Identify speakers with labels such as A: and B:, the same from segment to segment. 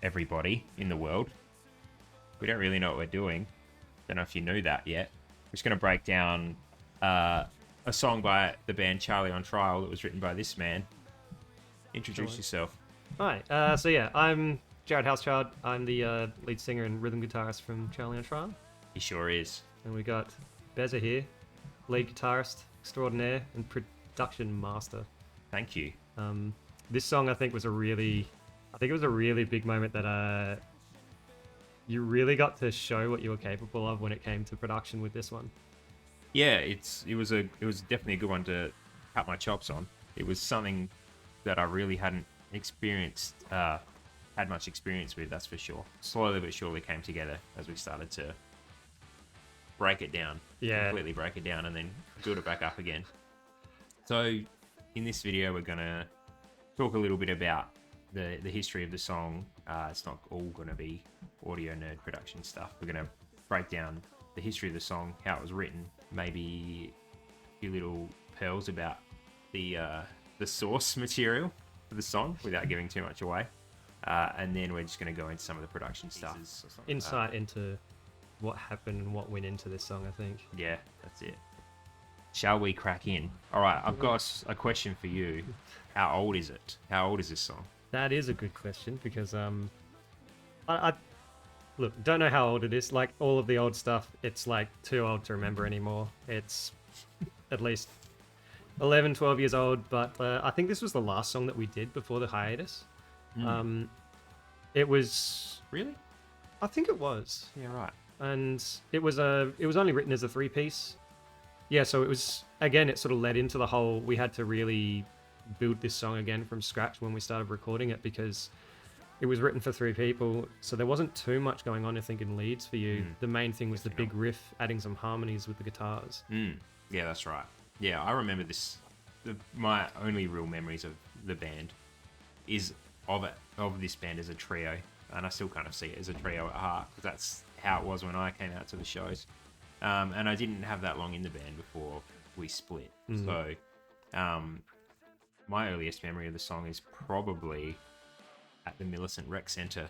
A: everybody in the world. We don't really know what we're doing. Don't know if you knew that yet. We're just going to break down a song by the band Charlie on Trial that was written by this man. Introduce yourself.
B: Hi. I'm Jared Housechild. I'm the lead singer and rhythm guitarist from Charlie on Trial.
A: He sure is.
B: And we got Beza here, lead guitarist extraordinaire and production master.
A: Thank you.
B: This song I think was a really big moment that you really got to show what you were capable of when it came to production with this one.
A: Yeah, it was definitely a good one to cut my chops on. It was something that I really hadn't had much experience with, that's for sure. Slowly but surely came together as we started to break it down.
B: Yeah.
A: Completely break it down and then build it back up again. So in this video, we're going to talk a little bit about the history of the song. It's not all going to be audio nerd production stuff. We're going to break down the history of the song, how it was written, maybe a few little pearls about the source material for the song without giving too much away. And then we're just going to go into some of the production stuff.
B: Insight into what happened and what went into this song, I think.
A: Yeah, that's it. Shall we crack in? All right, I've got a question for you. How old is it? How old is this song?
B: That is a good question because I look, don't know how old it is. Like all of the old stuff, it's like too old to remember anymore. It's at least 11, 12 years old, but I think this was the last song that we did before the hiatus. It was...
A: Really?
B: I think it was.
A: Yeah, right.
B: And it was only written as a 3-piece. Yeah, so it was, again, it sort of led into the whole, we had to really build this song again from scratch when we started recording it because it was written for 3 people, so there wasn't too much going on, I think, in leads for you. The main thing was the big riff, adding some harmonies with the guitars.
A: Yeah, that's right. Yeah, I remember this. My only real memories of the band is of this band as a trio, and I still kind of see it as a trio at heart, because that's how it was when I came out to the shows. And I didn't have that long in the band before we split. So my earliest memory of the song is probably at the Millicent Rec Centre,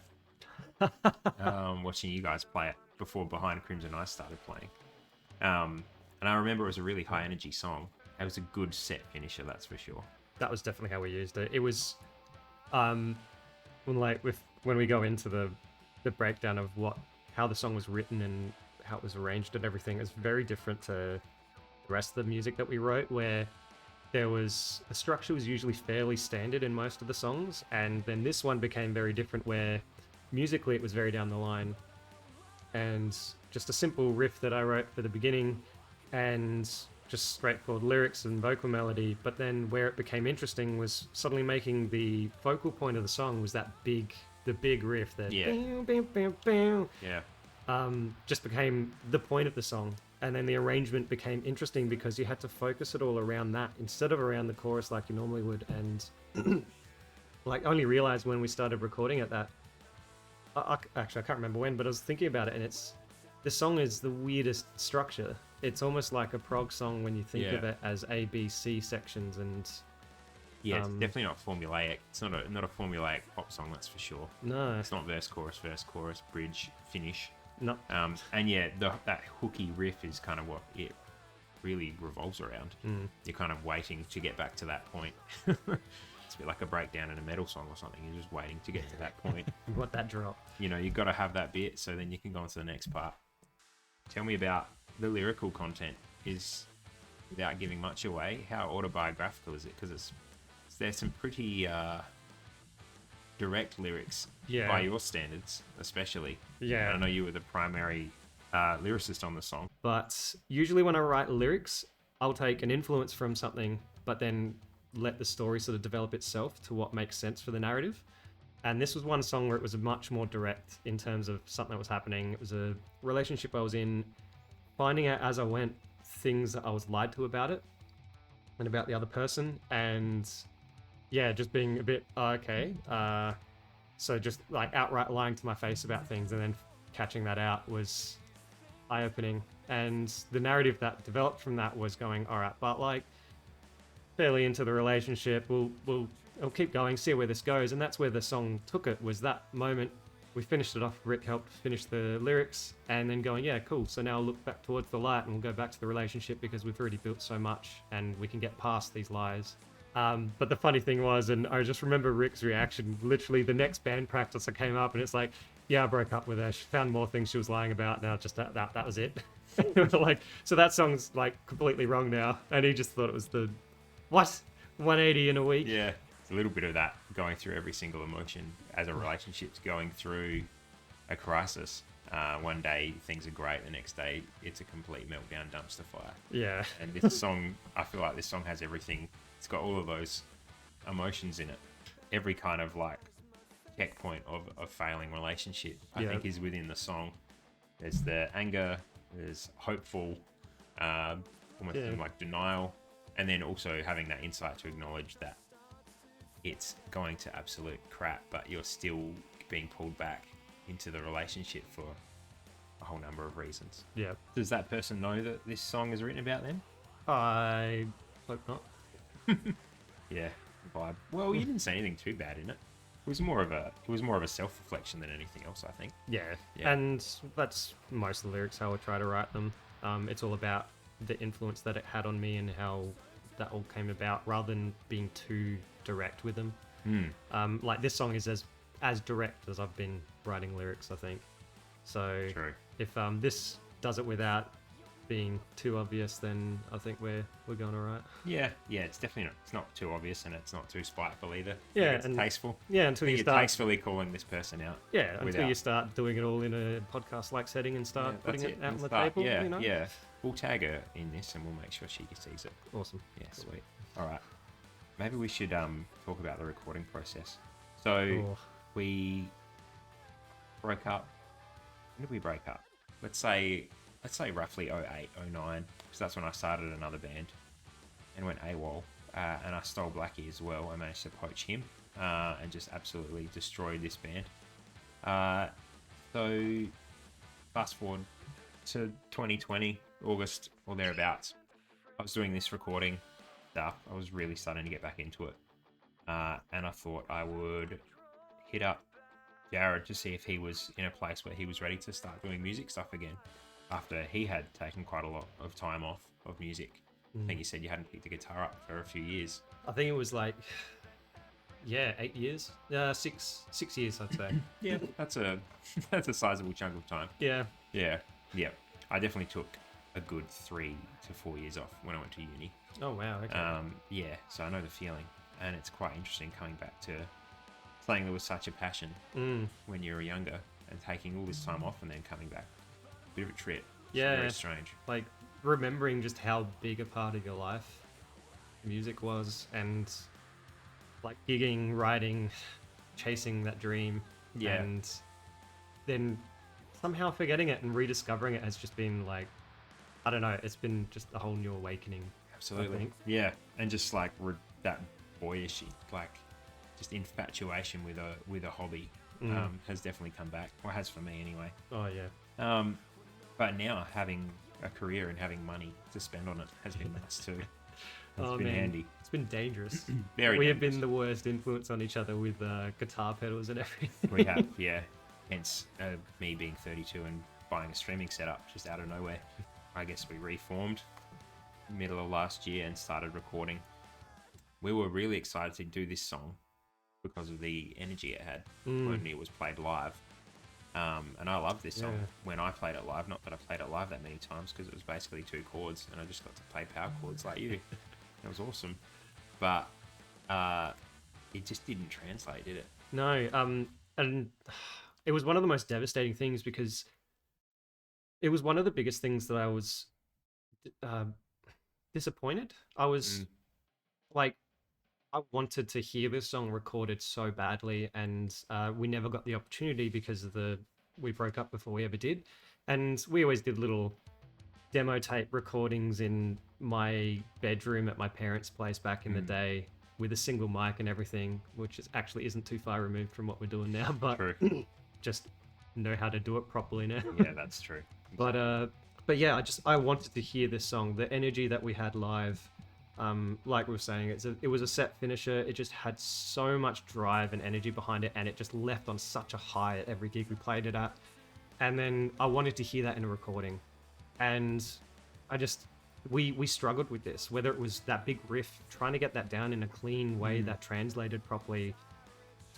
A: watching you guys play it before Behind Crimson Ice started playing. And I remember it was a really high energy song. It was a good set finisher, that's for sure.
B: That was definitely how we used it. It was when we go into the breakdown of how the song was written and how it was arranged and everything, it's very different to the rest of the music that we wrote, where the structure was usually fairly standard in most of the songs, and then this one became very different, where musically it was very down the line, and just a simple riff that I wrote for the beginning, and just straightforward lyrics and vocal melody. But then where it became interesting was suddenly making the focal point of the song was the big riff that just became the point of the song. And then the arrangement became interesting because you had to focus it all around that instead of around the chorus like you normally would. And like only realized when we started recording it that actually I can't remember when, but I was thinking about it, and the song is the weirdest structure. It's almost like a prog song when you think of it as A, B, C sections, and
A: yeah, it's definitely not formulaic. It's not a formulaic pop song, that's for sure.
B: No,
A: it's not verse, chorus, bridge, finish.
B: No.
A: And yeah, that hooky riff is kind of what it really revolves around. You're kind of waiting to get back to that point. It's a bit like a breakdown in a metal song or something. You're just waiting to get to that point.
B: You want that drop.
A: You know, you've got to have that bit so then you can go on to the next part. Tell me about the lyrical content. Without giving much away, how autobiographical is it? Because there's some pretty direct lyrics by your standards, especially.
B: Yeah.
A: I know you were the primary lyricist on the song.
B: But usually when I write lyrics, I'll take an influence from something, but then let the story sort of develop itself to what makes sense for the narrative. And this was one song where it was much more direct in terms of something that was happening. It was a relationship I was in, finding out as I went things that I was lied to about it and about the other person. And yeah, just being a bit, so just like outright lying to my face about things and then catching that out was eye-opening. And the narrative that developed from that was going, all right, but like fairly into the relationship, we'll keep going, see where this goes. And that's where the song took it, was that moment we finished it off. Rick helped finish the lyrics, and then going, yeah, cool. So now look back towards the light, and we'll go back to the relationship because we've already built so much, and we can get past these lies. But the funny thing was, and I just remember Rick's reaction. Literally, the next band practice, I came up, and it's like, yeah, I broke up with her. She found more things she was lying about. Now just that was it. Like, so that song's like completely wrong now, and he just thought it was the what 180 in a week.
A: Yeah, it's a little bit of that going through every single emotion as a relationship's going through a crisis. One day things are great, the next day it's a complete meltdown, dumpster fire.
B: Yeah.
A: And this song, I feel like this song has everything. It's got all of those emotions in it. Every kind of like checkpoint of failing relationship, I think, is within the song. There's the anger, there's hopeful, almost like denial, and then also having that insight to acknowledge that it's going to absolute crap, but you're still being pulled back into the relationship for a whole number of reasons.
B: Yeah.
A: Does that person know that this song is written about them?
B: I hope not.
A: Yeah, vibe. Well, you didn't say anything too bad in it. It was more of a self-reflection than anything else, I think.
B: Yeah. And that's most of the lyrics how I try to write them. It's all about the influence that it had on me and how that all came about, rather than being too direct with them. Like this song is as direct as I've been writing lyrics, I think. So
A: True.
B: if this does it without being too obvious, then I think we're going alright.
A: Yeah, it's definitely not. It's not too obvious, and it's not too spiteful either.
B: Yeah,
A: it's
B: and
A: tasteful.
B: Yeah, until you
A: You're
B: start
A: tastefully calling this person out.
B: Yeah, until you start doing it all in a podcast-like setting and start putting it out on the table.
A: Yeah,
B: you know?
A: yeah. We'll tag her in this, and we'll make sure she sees it.
B: Awesome.
A: Yeah, sweet. All right. Maybe we should talk about the recording process. So we broke up. When did we break up? Let's say roughly 08, 09, because that's when I started another band and went AWOL. And I stole Blackie as well. I managed to poach him and just absolutely destroyed this band. So fast forward to 2020, August or thereabouts, I was doing this recording stuff. I was really starting to get back into it. And I thought I would hit up Jared to see if he was in a place where he was ready to start doing music stuff again after he had taken quite a lot of time off of music. I think you said you hadn't picked a guitar up for a few years.
B: I think it was like 8 years. 6 years, I'd say.
A: Yeah, that's a sizable chunk of time.
B: Yeah.
A: I definitely took a good 3 to 4 years off when I went to uni.
B: Oh wow. Okay.
A: So I know the feeling, and it's quite interesting coming back to something that was such a passion when you were younger and taking all this time off and then coming back. Bit of a trip. It's very strange.
B: Like remembering just how big a part of your life music was, and like gigging, writing, chasing that dream, and then somehow forgetting it and rediscovering it has just been like, I don't know, it's been just a whole new awakening.
A: Absolutely.
B: I think.
A: Yeah, and just like that boyish, like just infatuation with a hobby has definitely come back, or has for me anyway.
B: Oh yeah.
A: But now having a career and having money to spend on it has been nice too. It's been handy.
B: It's been dangerous.
A: Very
B: we
A: dangerous.
B: have been the worst influence on each other with guitar pedals and everything.
A: We have, yeah. Hence me being 32 and buying a streaming setup just out of nowhere. I guess we reformed middle of last year and started recording. We were really excited to do this song because of the energy it had when it was played live. And I loved this song when I played it live. Not that I played it live that many times, because it was basically 2 chords and I just got to play power chords like you. It was awesome. But it just didn't translate, did it?
B: No, and it was one of the most devastating things, because it was one of the biggest things that I was disappointed. I was like, I wanted to hear this song recorded so badly, and we never got the opportunity because we broke up before we ever did. And we always did little demo tape recordings in my bedroom at my parents' place back in the day with a single mic and everything, which actually isn't too far removed from what we're doing now, but just know how to do it properly now.
A: Yeah, that's true.
B: But yeah, I wanted to hear this song. The energy that we had live Like we were saying, it was a set finisher. It just had so much drive and energy behind it, and it just left on such a high at every gig we played it at. And then I wanted to hear that in a recording, and we struggled with this. Whether it was that big riff, trying to get that down in a clean way that translated properly,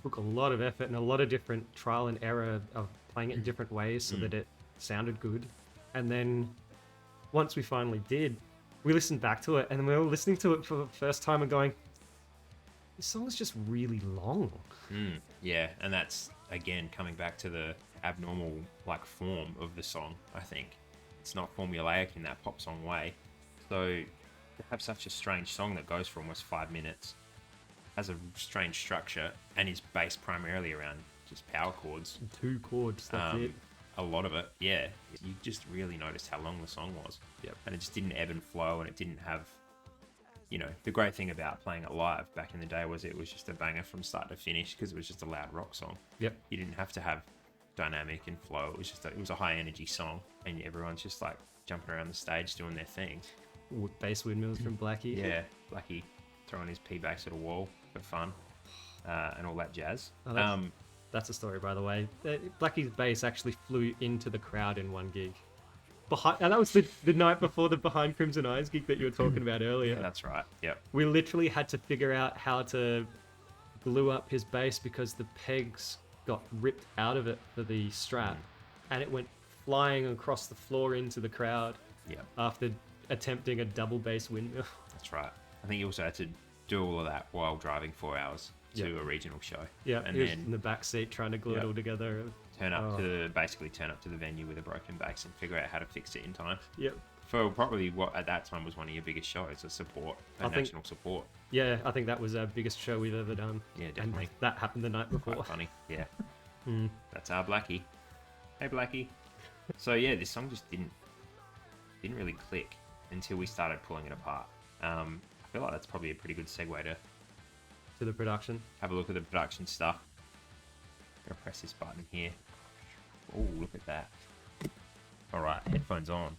B: took a lot of effort and a lot of different trial and error of playing it in different ways so that it sounded good. And then once we finally did, we listened back to it, and we were listening to it for the first time and going, this song is just really long.
A: Yeah, and that's, again, coming back to the abnormal form of the song. I think it's not formulaic in that pop song way. So to have such a strange song that goes for almost 5 minutes, has a strange structure, and is based primarily around just power chords.
B: 2 chords, that's it.
A: A lot of it, yeah. You just really noticed how long the song was.
B: Yep.
A: And it just didn't ebb and flow, and it didn't have, the great thing about playing it live back in the day was it was just a banger from start to finish, because it was just a loud rock song.
B: Yep.
A: You didn't have to have dynamic and flow. It was a high energy song, and everyone's just jumping around the stage doing their thing.
B: Bass windmills from Blackie.
A: Yeah, Blackie throwing his P-bass at a wall for fun, and all that jazz.
B: Oh, that's a story, by the way. Blackie's bass actually flew into the crowd in one gig. And that was the night before the Behind Crimson Eyes gig that you were talking about earlier.
A: Yeah, that's right. Yep.
B: We literally had to figure out how to glue up his bass because the pegs got ripped out of it for the strap, and it went flying across the floor into the crowd.
A: Yep.
B: After attempting a double bass windmill.
A: That's right. I think he also had to do all of that while driving 4 hours to a regional show.
B: Yeah,
A: and
B: he was
A: then
B: in the back seat trying to glue it all together.
A: turn up to the venue with a broken bass and figure out how to fix it in time.
B: Yep.
A: For probably what at that time was one of your biggest shows, national support.
B: Yeah, I think that was our biggest show we've ever done.
A: Yeah, definitely.
B: And that happened the night before.
A: Quite funny, yeah. That's our Blackie. Hey, Blackie. So yeah, this song just didn't really click until we started pulling it apart. I feel like that's probably a pretty good segue to
B: the production.
A: Have a look at the production stuff. I'm gonna press this button here. Oh, look at that. All right, headphones on.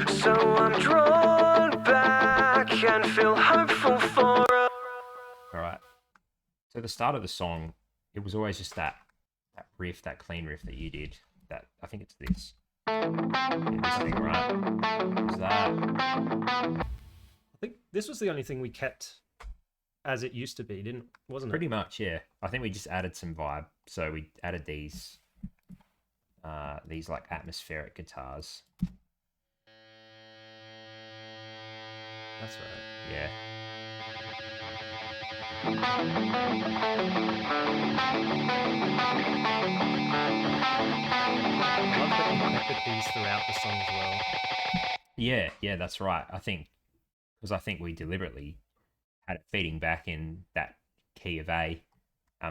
C: So I'm drawn back and feel hopeful for a...
A: All right. So the start of the song, it was always just that riff, that clean riff that you did. That I think it's this. Yeah, this thing, right? Is that?
B: I think this was the only thing we kept as it used to be, wasn't it?
A: Pretty much, yeah. I think we just added some vibe. So we added these atmospheric guitars.
B: That's right.
A: Yeah.
B: I love that you connected these throughout the song as well.
A: Yeah, that's right. I think we deliberately had it feeding back in that key of A,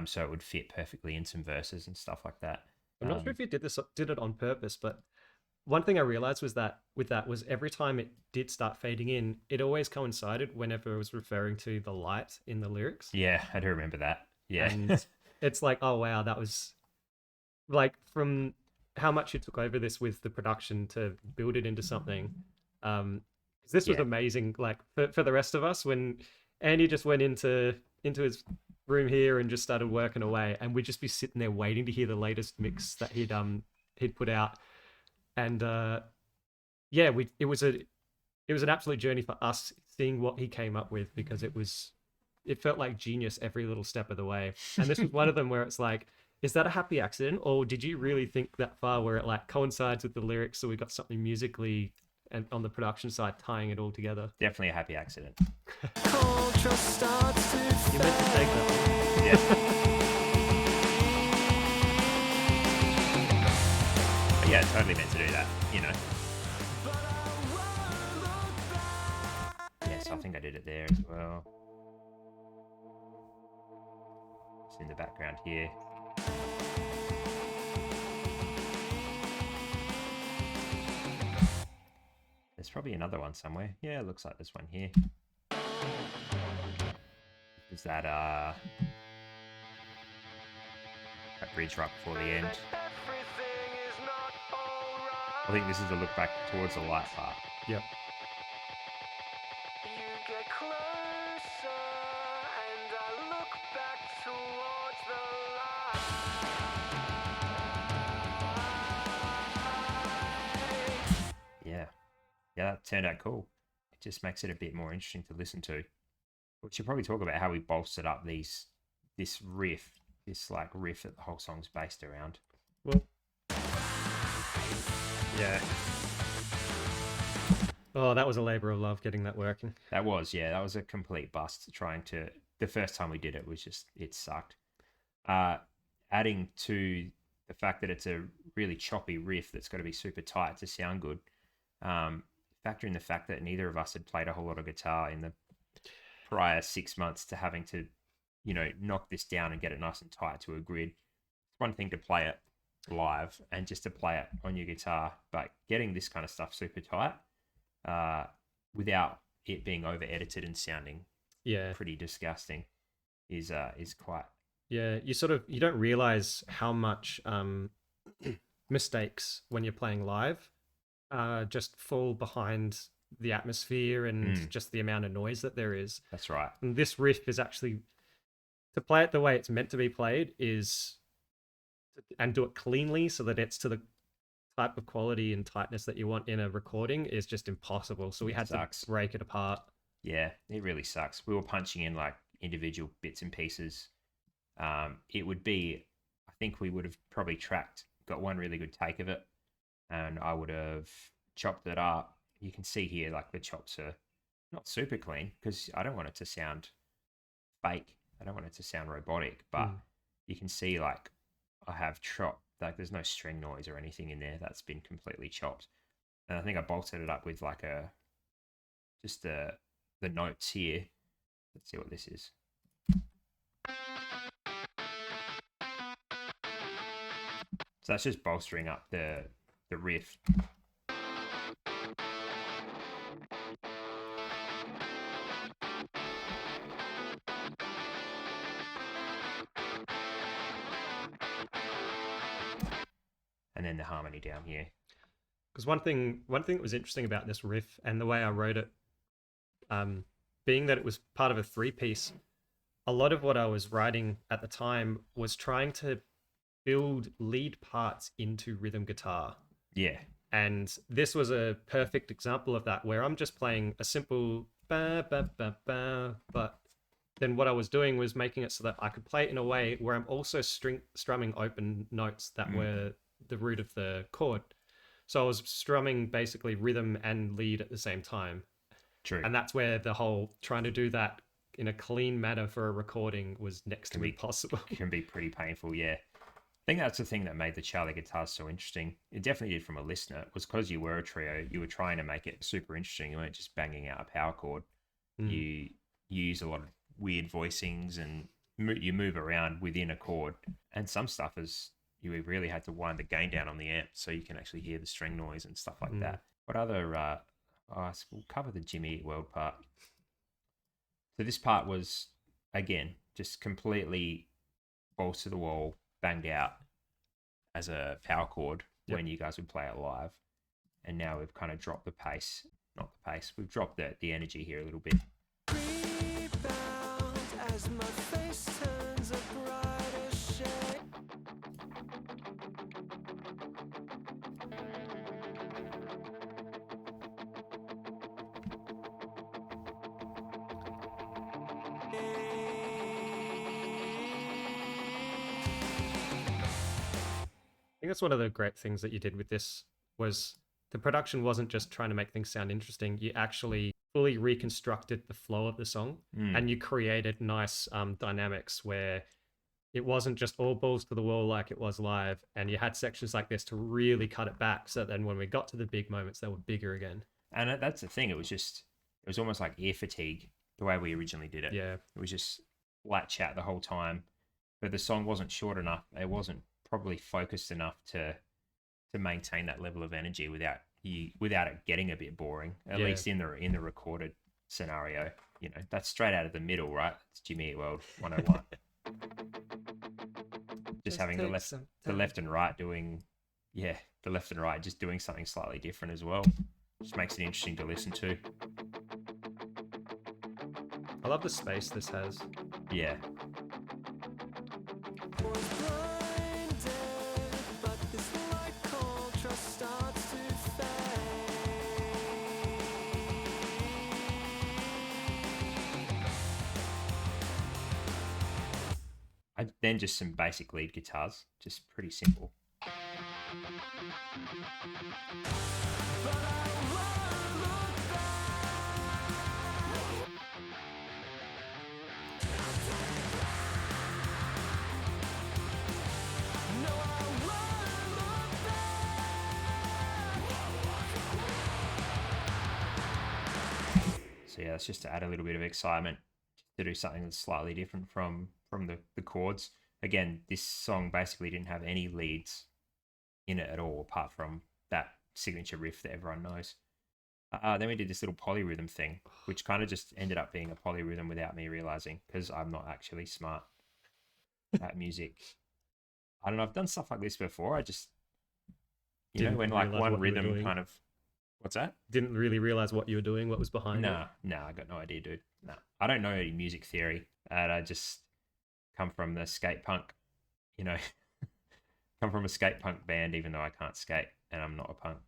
A: so it would fit perfectly in some verses and stuff like that.
B: I'm not sure if you did it on purpose, but one thing I realized was that every time it did start fading in, it always coincided whenever it was referring to the light in the lyrics.
A: Yeah, I do remember that. Yeah.
B: And it's like, oh wow, that was like from how much you took over this with the production to build it into something. This was amazing. Like for the rest of us, when Andy just went into his room here and just started working away, and we'd just be sitting there waiting to hear the latest mix that he'd put out. And it was an absolute journey for us seeing what he came up with, because it felt like genius every little step of the way. And this was one of them where it's like, is that a happy accident, or did you really think that far where it like coincides with the lyrics, so we got something musically and on the production side tying it all together?
A: Definitely a happy accident.
B: You meant to take that one.
A: Yeah. Yeah, totally meant to do that, Yes, I think I did it there as well. It's in the background here. There's probably another one somewhere. Yeah, it looks like this one here. Is that bridge right before the end? I think this is a look back towards the light part.
B: Yep.
A: that turned out cool. It just makes it a bit more interesting to listen to. We should probably talk about how we bolstered up this riff, this like riff that the whole song's based around.
B: Well, yeah. Oh, that was a labor of love getting that working.
A: That was a complete bust. The first time we did it was just, it sucked. Adding to the fact that it's a really choppy riff that's got to be super tight to sound good. Factor in the fact that neither of us had played a whole lot of guitar in the prior 6 months to having to, knock this down and get it nice and tight to a grid. It's one thing to play it live and just to play it on your guitar, but getting this kind of stuff super tight, without it being over edited and sounding pretty disgusting is quite.
B: Yeah, you don't realize how much mistakes when you're playing live just fall behind the atmosphere and just the amount of noise that there is.
A: That's right.
B: And this riff is actually, to play it the way it's meant to be played and do it cleanly so that it's to the type of quality and tightness that you want in a recording is just impossible. So we had to break it apart.
A: Yeah, it really sucks. We were punching in like individual bits and pieces. It would be, I think we would have probably got one really good take of it, and I would have chopped it up. You can see here, like the chops are not super clean because I don't want it to sound fake. I don't want it to sound robotic, but you can see like I have chopped, like there's no string noise or anything in there. That's been completely chopped. And I think I bolted it up with like the notes here. Let's see what this is. So that's just bolstering up the riff. And then the harmony down here.
B: Because one thing that was interesting about this riff and the way I wrote it, being that it was part of a 3-piece, a lot of what I was writing at the time was trying to build lead parts into rhythm guitar.
A: Yeah.
B: And this was a perfect example of that, where I'm just playing a simple ba ba ba ba, but then what I was doing was making it so that I could play it in a way where I'm also strumming open notes that were the root of the chord. So I was strumming basically rhythm and lead at the same time.
A: True.
B: And that's where the whole trying to do that in a clean manner for a recording was next to impossible.
A: Can be pretty painful, yeah. I think that's the thing that made the Charlie guitars so interesting. It definitely did from a listener. It was because you were a trio, you were trying to make it super interesting. You weren't just banging out a power chord. You use a lot of weird voicings and you move around within a chord. And some stuff is you really had to wind the gain down on the amp so you can actually hear the string noise and stuff like that. What other... we'll cover the Jimmy Eat World part. So this part was, again, just completely balls to the wall, banged out as a power chord when you guys would play it live. And now we've kind of dropped the pace. Not the pace, we've dropped the energy here a little bit.
C: Rebound as my face turns a brighter shade.
B: I think that's one of the great things that you did with this was the production wasn't just trying to make things sound interesting. You actually fully reconstructed the flow of the song and you created nice dynamics where it wasn't just all balls to the wall like it was live, and you had sections like this to really cut it back so then when we got to the big moments they were bigger again.
A: And that's the thing, it was almost like ear fatigue the way we originally did it.
B: Yeah.
A: It was just flat chat the whole time, but the song wasn't short enough. It wasn't probably focused enough to maintain that level of energy without it getting a bit boring. At least in the recorded scenario, that's straight out of the middle, right? It's Jimmy Eat World 101. Just having the left and right just doing something slightly different as well. Just makes it interesting to listen to.
B: I love the space this has.
A: Yeah.
C: Was blinded, but this light contrast starts to fade.
A: then just some basic lead guitars, just pretty simple. So yeah, that's just to add a little bit of excitement, to do something that's slightly different from the chords. Again, this song basically didn't have any leads in it at all, apart from that signature riff that everyone knows. Then we did this little polyrhythm thing, which kind of just ended up being a polyrhythm without me realizing, because I'm not actually smart at music. I don't know, I've done stuff like this before. I just, you know,
B: Didn't
A: when like
B: realize
A: one
B: what you were
A: rhythm
B: doing.
A: kind of, what's that?
B: Didn't really realize what you were doing, what was behind it.
A: Nah, I got no idea, dude. Nah, I don't know any music theory. And I just come from the skate punk, you know, come from a skate punk band, even though I can't skate and I'm not a punk.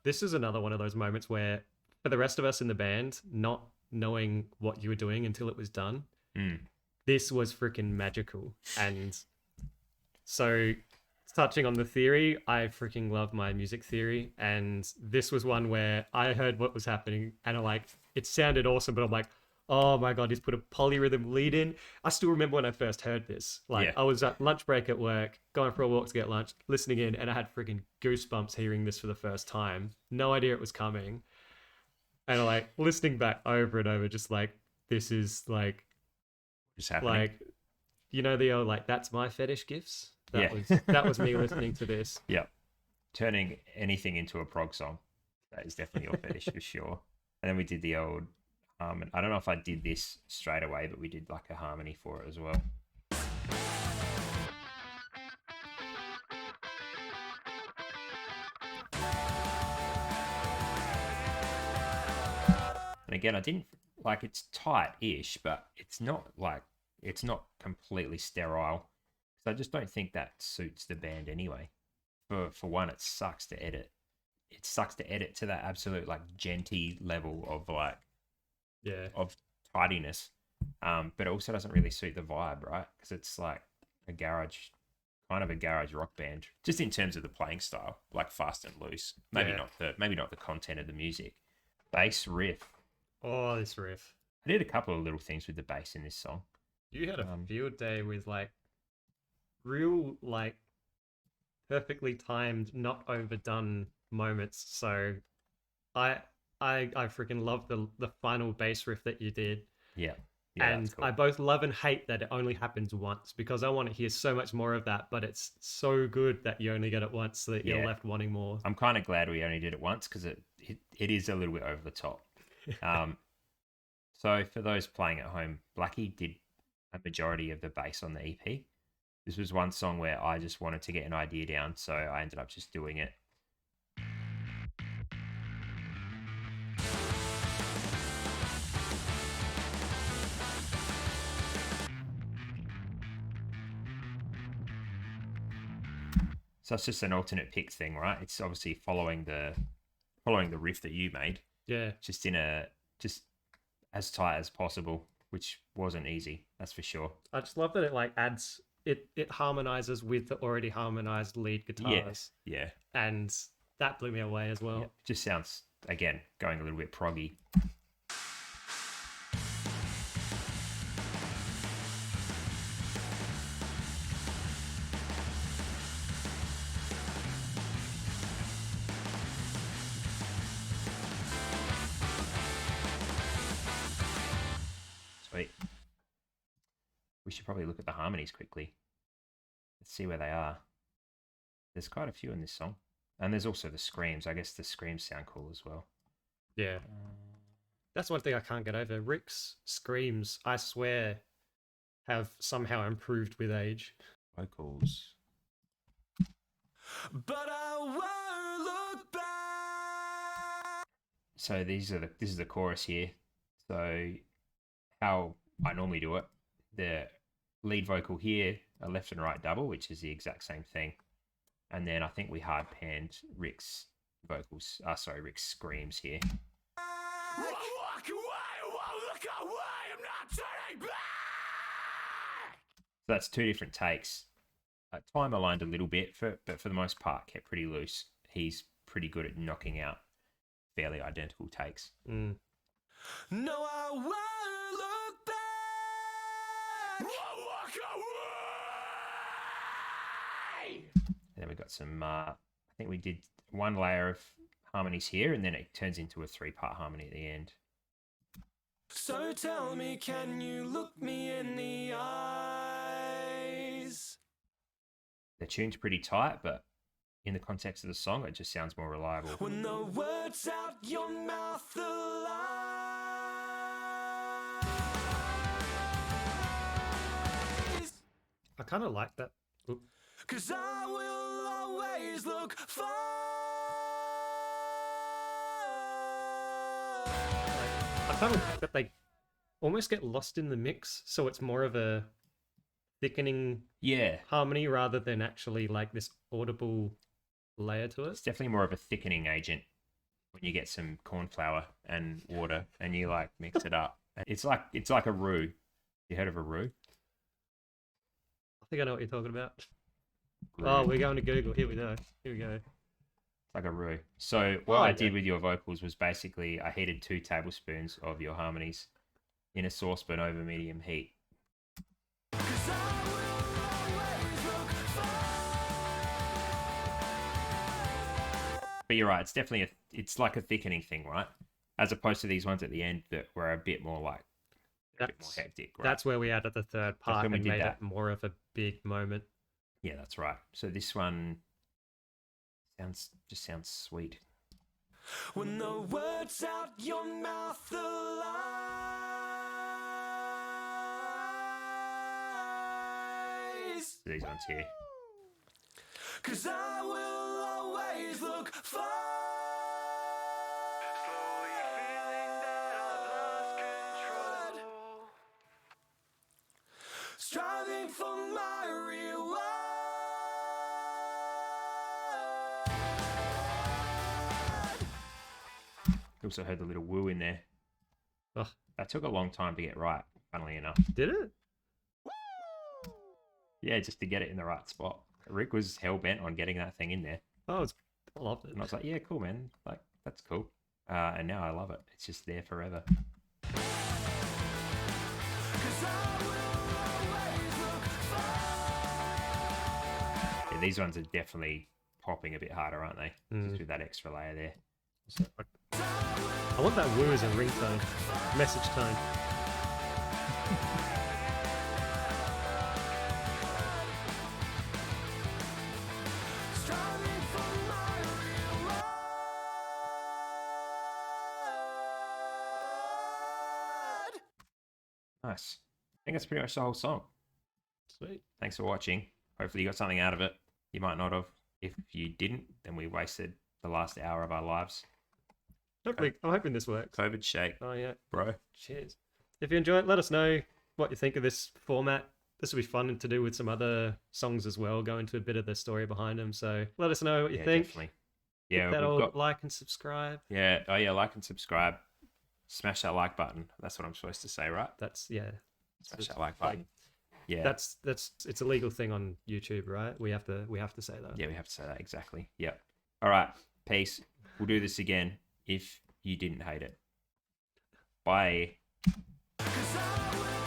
B: This is another one of those moments where, for the rest of us in the band, not knowing what you were doing until it was done, this was freaking magical. And so, touching on the theory, I freaking love my music theory. And this was one where I heard what was happening and I'm like, it sounded awesome, but I'm like, oh my God, he's put a polyrhythm lead in. I still remember when I first heard this. Like,
A: Yeah.
B: I was at lunch break at work, going for a walk to get lunch, listening in, and I had freaking goosebumps hearing this for the first time. No idea it was coming. And like listening back over and over, just like, this is like,
A: Just happening.
B: like, you know, the old, like, that's my fetish gifts.
A: Yeah.
B: That was me listening to this.
A: Yep. Turning anything into a prog song. That is definitely your fetish for sure. And then we did the old harmony. I don't know if I did this straight away, but we did like a harmony for it as well. And again, I didn't like, it's tight-ish, but it's not completely sterile. So I just don't think that suits the band anyway. For one, it sucks to edit. It sucks to edit to that absolute like genty level of like
B: Yeah.
A: of tidiness. But it also doesn't really suit the vibe, right? Because it's like a garage rock band, just in terms of the playing style, like fast and loose. Maybe
B: Yeah.
A: not the content of the music. Bass riff.
B: Oh, this riff.
A: I did a couple of little things with the bass in this song.
B: You had a field day with like real, like, perfectly timed, not overdone moments. So I freaking love the final bass riff that you did.
A: Yeah.
B: And
A: that's cool.
B: I both love and hate that it only happens once, because I want to hear so much more of that, but it's so good that you only get it once, so that you're
A: Yeah.
B: left wanting more.
A: I'm kind of glad we only did it once, because it is a little bit over the top. So for those playing at home, Blackie did a majority of the bass on the EP. This was one song where I just wanted to get an idea down, so I ended up just doing it. So it's just an alternate pick thing, right? It's obviously following the riff that you made,
B: Yeah.
A: just as tight as possible, which wasn't easy, that's for sure.
B: I just love that it like adds it harmonizes with the already harmonized lead guitars.
A: Yeah.
B: And that blew me away as well.
A: Yeah. Just sounds, again, going a little bit proggy. Sweet. We should probably look at the harmonies quickly. Let's see where they are. There's quite a few in this song. And there's also the screams. I guess the screams sound cool as well.
B: Yeah. That's one thing I can't get over. Rick's screams, I swear, have somehow improved with age.
A: Vocals.
C: But I won't look back.
A: So this is the chorus here. So how I normally do it. The lead vocal here, a left and right double, which is the exact same thing. And then I think we hard panned Rick's vocals. Rick's screams here.
C: Walk away, won't look away, I'm not turning back.
A: So that's two different takes. Time aligned a little bit, but for the most part, kept pretty loose. He's pretty good at knocking out fairly identical takes.
B: Mm.
C: No, I won't look back. Won't walk away.
A: And then we got some, I think we did one layer of harmonies here, and then it turns into a 3-part harmony at the end.
C: So tell me, can you look me in the eyes?
A: The tune's pretty tight, but in the context of the song, it just sounds more reliable.
C: When the words out your mouth lies.
B: I kind of like that. Oop.
C: 'Cause I will always look for.
B: I kind of like that they almost get lost in the mix, so it's more of a thickening
A: Yeah,
B: harmony rather than actually like this audible layer to
A: it's
B: it.
A: definitely more of a thickening agent when you get some corn flour and water and you like mix it up. It's like a roux. You heard of a roux?
B: I think I know what you're talking about. Oh, we're going to Google. Here we go. Here we go.
A: It's like a roux. So what
B: Oh,
A: I
B: yeah.
A: did with your vocals was basically I heated 2 tablespoons of your harmonies in a saucepan over medium heat.
C: 'Cause I will always look for.
A: But you're right, it's definitely it's like a thickening thing, right? As opposed to these ones at the end that were a bit more like a bit more
B: That's,
A: hectic, right?
B: that's where we added the third part
A: when we
B: and
A: did
B: made
A: that.
B: it more of a big moment.
A: Yeah, that's right. So this one sounds sweet.
C: When the words out your mouth lies.
A: These ones here.
C: 'Cause I will always look for. Slowly feeling that I've lost control. Striving for my reward.
A: Also heard the little woo in there.
B: Oh,
A: That took a long time to get right, funnily enough.
B: did it?
A: Yeah, just to get it in the right spot. Rick was hell bent on getting that thing in there.
B: Oh, I loved it.
A: And I was like, yeah, cool, man. Like, that's cool. And now I love it. It's just there forever.
C: 'Cause I will always look for.
A: Yeah, these ones are definitely popping a bit harder, aren't they? Just with that extra layer there.
B: So, I want that woo as a ringtone, message tone.
C: Striving for my reward.
A: Nice. I think that's pretty much the whole song.
B: Sweet.
A: Thanks for watching. Hopefully you got something out of it. You might not have. If you didn't, then we wasted the last hour of our lives.
B: Hopefully, I'm hoping this works.
A: COVID shake,
B: Oh yeah.
A: bro.
B: Cheers. If you enjoy it, let us know what you think of this format. This will be fun to do with some other songs as well, go into a bit of the story behind them. So let us know what you
A: Yeah,
B: think.
A: definitely.
B: Hit
A: Yeah,
B: that
A: we've
B: old
A: got.
B: like and subscribe.
A: Yeah. Oh, yeah. Like and subscribe. Smash that like button. That's what I'm supposed to say, right?
B: That's yeah.
A: Smash that like button. Yeah.
B: That's it's a legal thing on YouTube, right? We have to say that.
A: Yeah, we have to say that exactly. Yep. All right. Peace. We'll do this again if you didn't hate it. Bye.
C: 'Cause I will